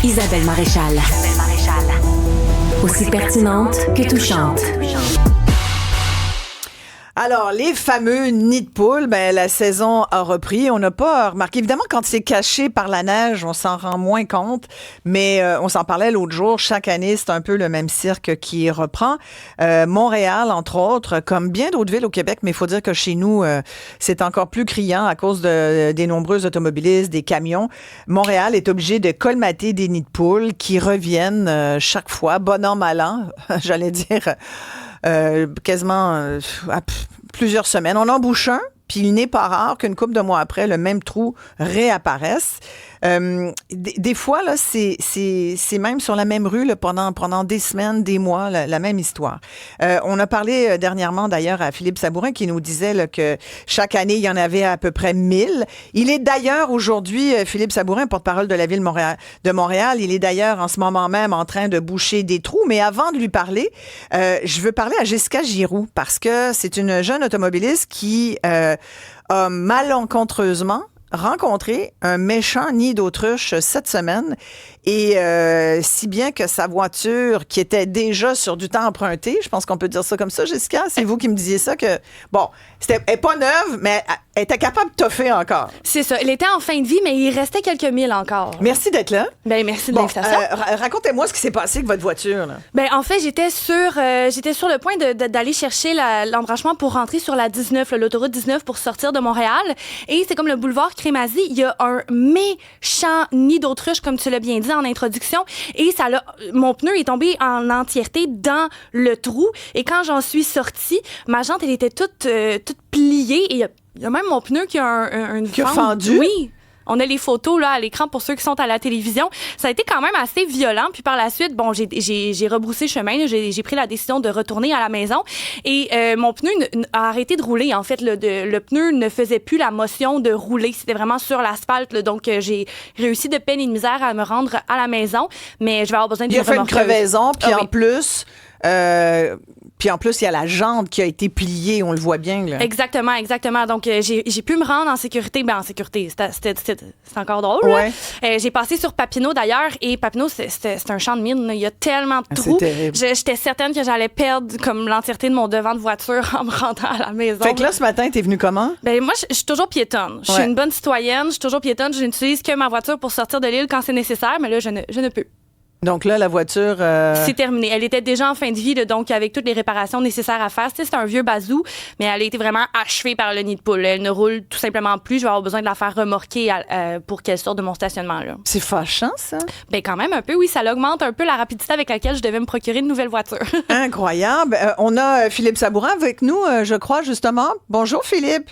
Isabelle Maréchal. Aussi pertinente que touchante. Alors, les fameux nids de poules, la saison a repris. On n'a pas remarqué. Évidemment, quand c'est caché par la neige, on s'en rend moins compte. Mais on s'en parlait l'autre jour. Chaque année, c'est un peu le même cirque qui reprend. Montréal, entre autres, comme bien d'autres villes au Québec, mais il faut dire que chez nous, c'est encore plus criant à cause des nombreux automobilistes, des camions. Montréal est obligé de colmater des nids de poules qui reviennent chaque fois, bon an, mal an, j'allais dire... quasiment plusieurs semaines. On en bouche un, puis il n'est pas rare qu'une couple de mois après, le même trou réapparaisse. Des fois, là, c'est même sur la même rue là, pendant des semaines, des mois, la même histoire. On a parlé dernièrement, d'ailleurs, à Philippe Sabourin qui nous disait là, que chaque année, il y en avait à peu près 1000. Il est d'ailleurs aujourd'hui, Philippe Sabourin, porte-parole de la Ville de Montréal, il est d'ailleurs en ce moment même en train de boucher des trous. Mais avant de lui parler, je veux parler à Jessica Giroux parce que c'est une jeune automobiliste qui a malencontreusement rencontré un méchant nid d'autruche cette semaine et si bien que sa voiture qui était déjà sur du temps emprunté, je pense qu'on peut dire ça comme ça, Jessica, c'est vous qui me disiez ça que, bon, elle n'est pas neuve, mais elle était capable de toffer encore. C'est ça, elle était en fin de vie, mais il restait quelques milles encore. Merci d'être là. Merci de l'invitation. Racontez-moi ce qui s'est passé avec votre voiture. Là. En fait, j'étais sur le point d'aller chercher l'embranchement pour rentrer sur la 19, l'autoroute 19 pour sortir de Montréal. Et c'est comme le boulevard Crémazie, il y a un méchant nid d'autruche, comme tu l'as bien dit en introduction. Et mon pneu est tombé en entièreté dans le trou. Et quand j'en suis sortie, ma jante, elle était toute pliée. Et il y a même mon pneu qui a une qui a fendu? Oui. On a les photos là à l'écran pour ceux qui sont à la télévision. Ça a été quand même assez violent. Puis par la suite, bon, j'ai rebroussé chemin. Là. J'ai pris la décision de retourner à la maison. Et mon pneu a arrêté de rouler. En fait, le pneu ne faisait plus la motion de rouler. C'était vraiment sur l'asphalte. Là. Donc, j'ai réussi de peine et de misère à me rendre à la maison. Mais je vais avoir besoin d'une remorqueuse. Il a fait une crevaison. Puis en plus, il y a la jante qui a été pliée, on le voit bien. Là. Exactement. Donc, j'ai pu me rendre en sécurité. En sécurité, c'est encore drôle. Ouais. J'ai passé sur Papineau, d'ailleurs, et Papineau, c'est un champ de mine. Là. Il y a tellement de trous. C'est terrible. J'étais certaine que j'allais perdre comme l'entièreté de mon devant de voiture en me rendant à la maison. Fait que là, ce matin, t'es venue comment? Moi, je suis toujours piétonne. Je suis une bonne citoyenne. Je suis toujours piétonne. Je n'utilise que ma voiture pour sortir de l'île quand c'est nécessaire, mais là, je ne peux. Donc là, la voiture... C'est terminé. Elle était déjà en fin de vie, là, donc avec toutes les réparations nécessaires à faire. C'est un vieux bazou, mais elle a été vraiment achevée par le nid de poule. Elle ne roule tout simplement plus. Je vais avoir besoin de la faire remorquer pour qu'elle sorte de mon stationnement. Là. C'est fâchant, ça? Quand même un peu, oui. Ça augmente un peu la rapidité avec laquelle je devais me procurer une nouvelle voiture. Incroyable. On a Philippe Sabourin avec nous, je crois, justement. Bonjour, Philippe.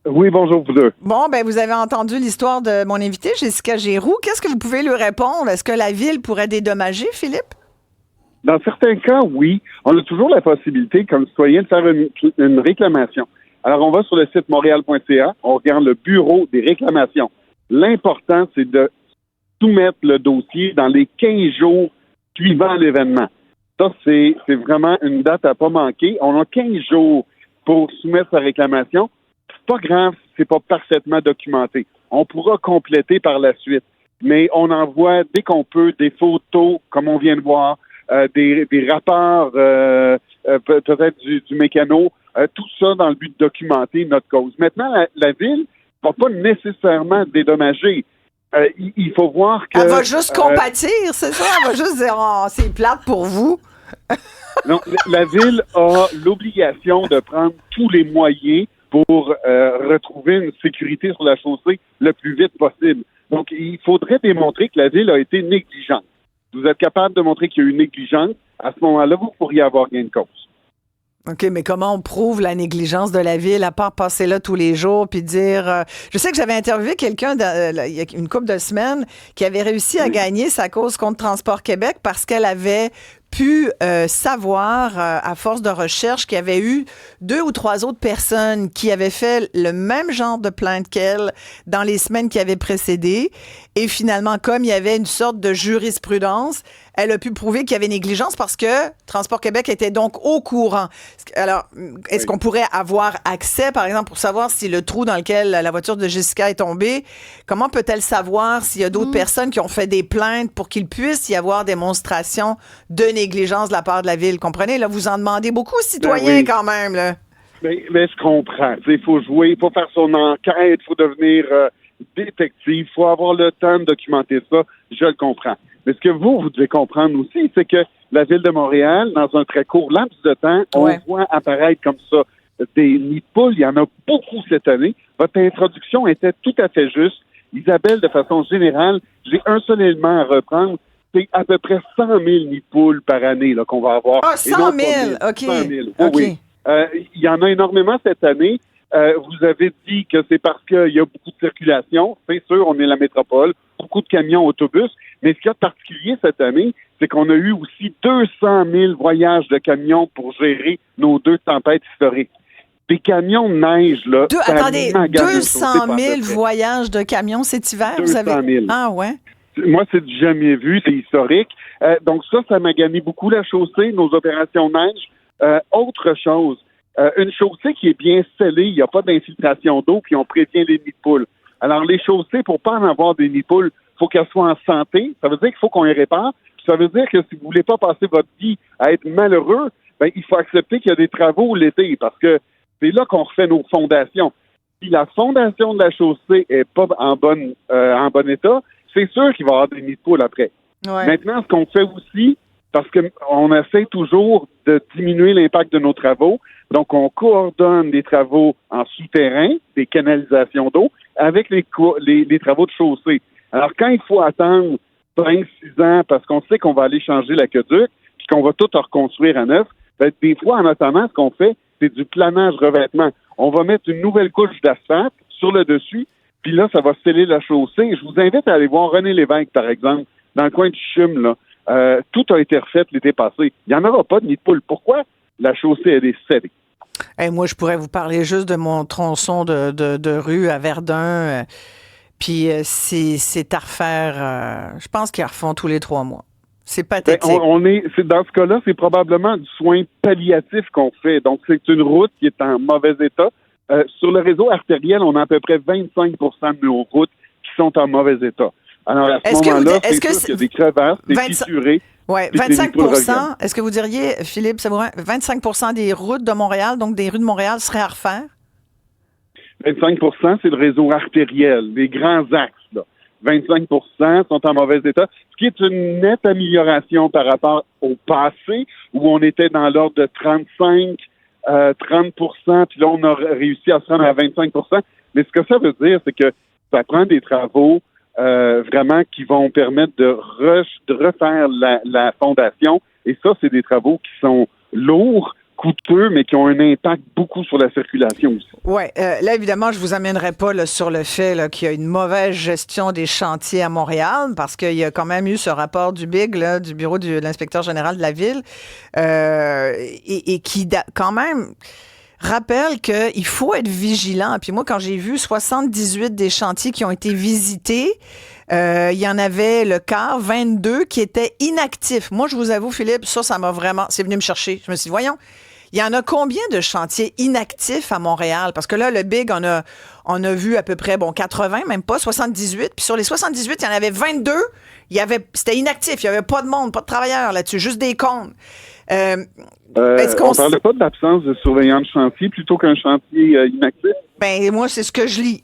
Oui, bonjour vous deux. Bon, vous avez entendu l'histoire de mon invité, Jessica Giroux. Qu'est-ce que vous pouvez lui répondre? Est-ce que la Ville pourrait dédommager, Philippe? Dans certains cas, oui. On a toujours la possibilité, comme citoyen, de faire une réclamation. Alors, on va sur le site montréal.ca, on regarde le bureau des réclamations. L'important, c'est de soumettre le dossier dans les 15 jours suivant l'événement. Ça, c'est vraiment une date à pas manquer. On a 15 jours pour soumettre sa réclamation. C'est pas grave, c'est pas parfaitement documenté. On pourra compléter par la suite, mais on envoie dès qu'on peut des photos, comme on vient de voir, des rapports, peut-être du mécano, tout ça dans le but de documenter notre cause. Maintenant, la Ville va pas nécessairement dédommager. Il faut voir que... Elle va juste compatir, c'est ça? Elle va juste dire, c'est plate pour vous. Non, la Ville a l'obligation de prendre tous les moyens pour retrouver une sécurité sur la chaussée le plus vite possible. Donc, il faudrait démontrer que la Ville a été négligente. Vous êtes capable de montrer qu'il y a eu négligence. À ce moment-là, vous pourriez avoir gain de cause. OK, mais comment on prouve la négligence de la Ville, à part passer là tous les jours puis dire... je sais que j'avais interviewé quelqu'un il y a une couple de semaines qui avait réussi à gagner sa cause contre Transport Québec parce qu'elle avait pu savoir, à force de recherche, qu'il y avait eu 2 ou 3 autres personnes qui avaient fait le même genre de plainte qu'elle dans les semaines qui avaient précédé. Et finalement, comme il y avait une sorte de jurisprudence, elle a pu prouver qu'il y avait négligence parce que Transport Québec était donc au courant. Alors, est-ce qu'on pourrait avoir accès, par exemple, pour savoir si le trou dans lequel la voiture de Jessica est tombée, comment peut-elle savoir s'il y a d'autres personnes qui ont fait des plaintes pour qu'il puisse y avoir démonstration de négligence de la part de la Ville? Comprenez? Là, vous en demandez beaucoup aux citoyens quand même, là. Mais je comprends. Il faut jouer, il faut faire son enquête, il faut devenir détective, il faut avoir le temps de documenter ça. Je le comprends. Mais ce que vous devez comprendre aussi, c'est que la Ville de Montréal, dans un très court laps de temps, on voit apparaître comme ça des nids de poules. Il y en a beaucoup cette année. Votre introduction était tout à fait juste. Isabelle, de façon générale, j'ai un seul élément à reprendre. C'est à peu près 100 000 nids de poules par année là, qu'on va avoir. Ah, 100 000! OK. 100 000. OK. Oui. Il y en a énormément cette année. Vous avez dit que c'est parce qu'il y a beaucoup de circulation. C'est sûr, on est la métropole. Beaucoup de camions, autobus. Mais ce qu'il y a de particulier cette année, c'est qu'on a eu aussi 200 000 voyages de camions pour gérer nos 2 tempêtes historiques. Des camions de neige, là. Attendez, 200 000 voyages de camions cet hiver? 200 000. Ah, ouais? Moi, c'est du jamais vu, c'est historique. Donc ça m'a gagné beaucoup la chaussée, nos opérations neige. Autre chose, une chaussée qui est bien scellée, il n'y a pas d'infiltration d'eau, puis on prévient les nids de poules. Alors, les chaussées, pour pas en avoir des nids de poules, il faut qu'elles soient en santé. Ça veut dire qu'il faut qu'on les répare. Puis ça veut dire que si vous voulez pas passer votre vie à être malheureux, ben, il faut accepter qu'il y a des travaux l'été, parce que c'est là qu'on refait nos fondations. Si la fondation de la chaussée est pas en bon état, c'est sûr qu'il va y avoir des nids de poules après. Ouais. Maintenant, ce qu'on fait aussi, parce qu'on essaie toujours de diminuer l'impact de nos travaux, donc on coordonne des travaux en souterrain, des canalisations d'eau, avec les travaux de chaussée. Alors, quand il faut attendre 5-6 ans parce qu'on sait qu'on va aller changer l'aqueduc, puis qu'on va tout reconstruire à neuf, ben, des fois, en attendant, ce qu'on fait, c'est du planage revêtement. On va mettre une nouvelle couche d'asphalte sur le dessus, puis là, ça va sceller la chaussée. Je vous invite à aller voir René Lévesque, par exemple, dans le coin du CHUM, là. Tout a été refait l'été passé. Il n'y en aura pas de nid de poule. Pourquoi? La chaussée, elle est scellée. Hey, moi, je pourrais vous parler juste de mon tronçon de rue à Verdun. Puis c'est à refaire. Je pense qu'ils refont tous les 3 mois. C'est pathétique. Dans ce cas-là, c'est probablement du soin palliatif qu'on fait. Donc, c'est une route qui est en mauvais état. Sur le réseau artériel, on a à peu près 25 de nos routes qui sont en mauvais état. Alors, à ce moment-là, c'est sûr qu'il y a des crevasses, des fissurés. Oui, 25 %. Est-ce que vous diriez, Philippe, 25 des routes de Montréal, donc des rues de Montréal, seraient à refaire? 25 c'est le réseau artériel, les grands axes. Là. 25 sont en mauvais état, ce qui est une nette amélioration par rapport au passé, où on était dans l'ordre de 35, 30 puis là, on a réussi à se rendre à 25 Mais ce que ça veut dire, c'est que ça prend des travaux vraiment qui vont permettre de refaire la fondation. Et ça, c'est des travaux qui sont lourds, coûteux, mais qui ont un impact beaucoup sur la circulation aussi. Oui. Là, évidemment, je vous amènerai pas là, sur le fait là, qu'il y a une mauvaise gestion des chantiers à Montréal, parce qu'il y a quand même eu ce rapport du BIG, là, du bureau de l'inspecteur général de la Ville, et qui, quand même, rappelle qu'il faut être vigilant. Puis moi, quand j'ai vu 78 des chantiers qui ont été visités, il y en avait le quart, 22, qui étaient inactifs. Moi, je vous avoue, Philippe, ça m'a vraiment... C'est venu me chercher. Je me suis dit, voyons, il y en a combien de chantiers inactifs à Montréal? Parce que là, le BIG, on a vu à peu près, 80, même pas, 78. Puis sur les 78, il y en avait 22. C'était inactif. Il n'y avait pas de monde, pas de travailleurs là-dessus, juste des comptes. On ne parlait pas de l'absence de surveillant de chantier plutôt qu'un chantier inactif? Ben moi, c'est ce que je lis.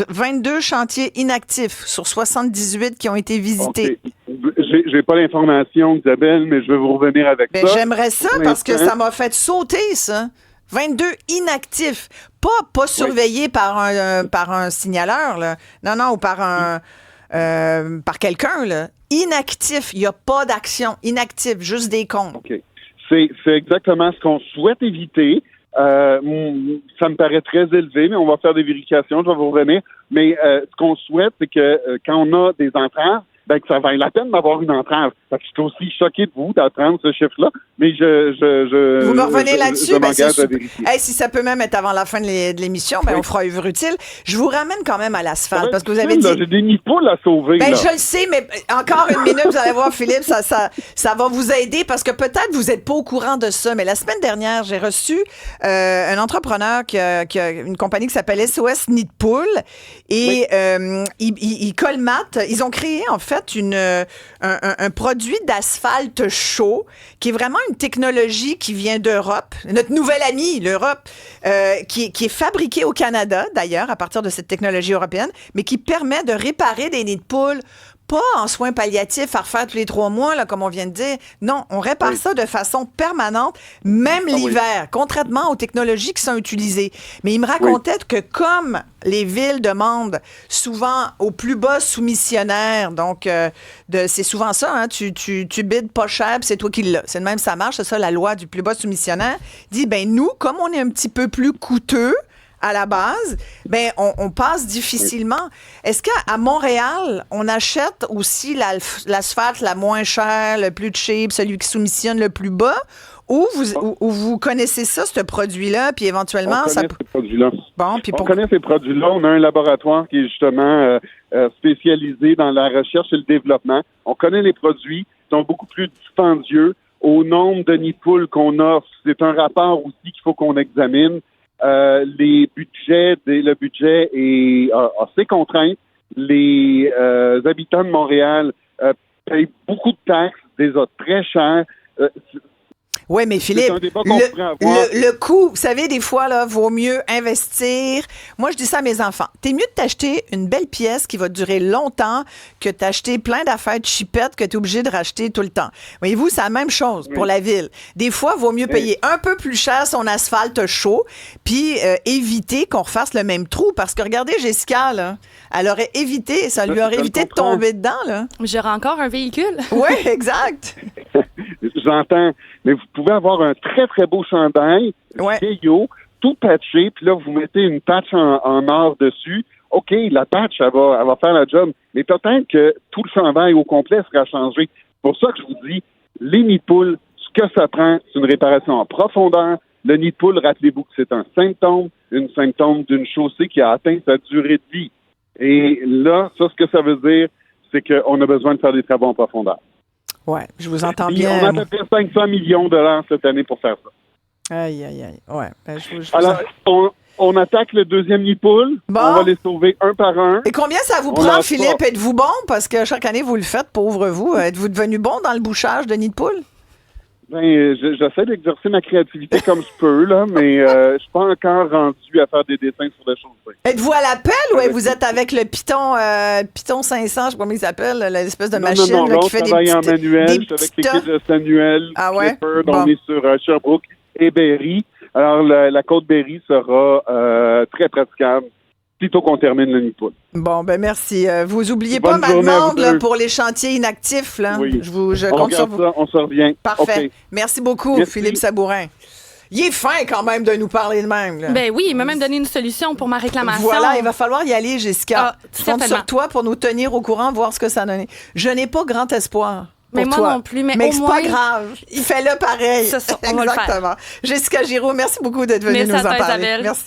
22 chantiers inactifs sur 78 qui ont été visités. Okay. J'ai pas l'information, Isabelle, mais je vais vous revenir avec ça. J'aimerais ça parce que ça m'a fait sauter, ça. 22 inactifs. Pas surveillés par un signaleur, là. Non, ou par quelqu'un, là. Inactif. Il n'y a pas d'action. Inactif, juste des comptes. OK. C'est exactement ce qu'on souhaite éviter. Ça me paraît très élevé, mais on va faire des vérifications, je vais vous revenir. Mais ce qu'on souhaite, c'est que quand on a des entraves, ben que ça vaille la peine d'avoir une entrave. Fait que je suis aussi choqué de vous d'apprendre ce chiffre-là, mais vous me revenez là-dessus, je ben c'est m'engage à super. vérifier. Hey, si ça peut même être avant la fin de l'émission, ben Oui. on fera œuvre utile. Je vous ramène quand même à l'asphalte, parce que vous Là, avez dit... j'ai des nids de poules à sauver. Ben, là. je le sais, mais encore une minute, vous allez voir, Philippe, ça va vous aider parce que peut-être vous n'êtes pas au courant de ça. Mais la semaine dernière, j'ai reçu un entrepreneur qui a une compagnie qui s'appelle SOS Nid de Poule et ils colmatent. Ils ont créé, en fait, un produit d'asphalte chaud qui est vraiment une technologie qui vient d'Europe. Notre nouvelle amie, l'Europe, qui est fabriquée au Canada, d'ailleurs, à partir de cette technologie européenne, mais qui permet de réparer des nids de poules, pas en soins palliatifs à refaire tous les 3 mois, là, comme on vient de dire. Non, on répare ça de façon permanente, même l'hiver, contrairement aux technologies qui sont utilisées. Mais il me racontait que comme les villes demandent souvent au plus bas soumissionnaire, donc c'est souvent ça, hein, tu bides pas cher, puis c'est toi qui l'as. C'est de même ça marche, c'est ça la loi du plus bas soumissionnaire. Dit, ben nous, comme on est un petit peu plus coûteux, à la base, ben on passe difficilement. Est-ce qu'à Montréal, on achète aussi l'asphalte la moins chère, le plus cheap, celui qui soumissionne le plus bas, ou vous connaissez ça, ce produit-là, puis éventuellement... On connaît ces produits-là. Bon, puis on connaît ces produits-là. On a un laboratoire qui est justement spécialisé dans la recherche et le développement. On connaît les produits, ils sont beaucoup plus dispendieux. Au nombre de nids de poules qu'on offre, c'est un rapport aussi qu'il faut qu'on examine. Le budget a ses contraintes. Les habitants de Montréal payent beaucoup de taxes, des autres très chers. Oui, mais Philippe, le coût, vous savez, des fois, là, vaut mieux investir. Moi, je dis ça à mes enfants. T'es mieux de t'acheter une belle pièce qui va durer longtemps que t'acheter plein d'affaires de chipettes que t'es obligé de racheter tout le temps. Voyez-vous, c'est la même chose pour la ville. Des fois, il vaut mieux payer un peu plus cher son asphalte chaud, puis éviter qu'on refasse le même trou. Parce que regardez Jessica, là, elle aurait évité, ça lui aurait évité de tomber dedans, là. J'aurais encore un véhicule. Oui, exact. J'entends. Mais vous pouvez avoir un très, très beau chandail, vieillot, tout patché, puis là, vous mettez une patch en or dessus. OK, la patch, elle va faire la job. Mais peut-être que tout le chandail au complet sera changé. C'est pour ça que je vous dis, les nids de poules, ce que ça prend, c'est une réparation en profondeur. Le nid de poule, rappelez-vous que c'est un symptôme d'une chaussée qui a atteint sa durée de vie. Et là, ça, ce que ça veut dire, c'est qu'on a besoin de faire des travaux en profondeur. Oui, je vous entends Puis bien. on a à peu près 500 millions de dollars cette année pour faire ça. Aïe, aïe, aïe. Ouais. Ben, alors, on attaque le deuxième nid de poule. Bon. On va les sauver un par un. Et combien ça vous prend, Philippe? Êtes-vous bon? Parce que chaque année, vous le faites, pauvre vous. Êtes-vous devenu bon dans le bouchage de nid de poule? Ben, j'essaie d'exercer ma créativité comme je peux, là, mais je suis pas encore rendu à faire des dessins sur des choses. Êtes-vous à l'appel ou vous êtes avec le Python 500, je sais pas comment il s'appelle, l'espèce de machine non, là, qui fait des petites... en manuel, des je suis avec petits l'équipe de Samuel, Ah ouais? Clifford, on est sur Sherbrooke et Berry. Alors, la côte Berry sera très praticable plutôt qu'on termine le nid de poule. Bon, ben merci. Vous oubliez Bonne pas ma journée à demande vous là, deux. pour les chantiers inactifs. Là. Oui. Je On compte sur regarde vous. ça, on se revient. Parfait. OK. Merci beaucoup, Merci. Philippe Sabourin. Il est fin quand même de nous parler de même. Là. Ben oui, il m'a même donné une solution pour ma réclamation. Voilà, il va falloir y aller, Jessica. Je compte certainement. sur toi pour nous tenir au courant, voir ce que ça donne. Je n'ai pas grand espoir. Mais pour moi toi. non plus, mais au c'est moins... pas grave. Il fait le pareil. C'est ça, on va le faire. Exactement. Jessica Giroux, merci beaucoup d'être venue Merci nous à en toi, parler. Isabelle. Merci.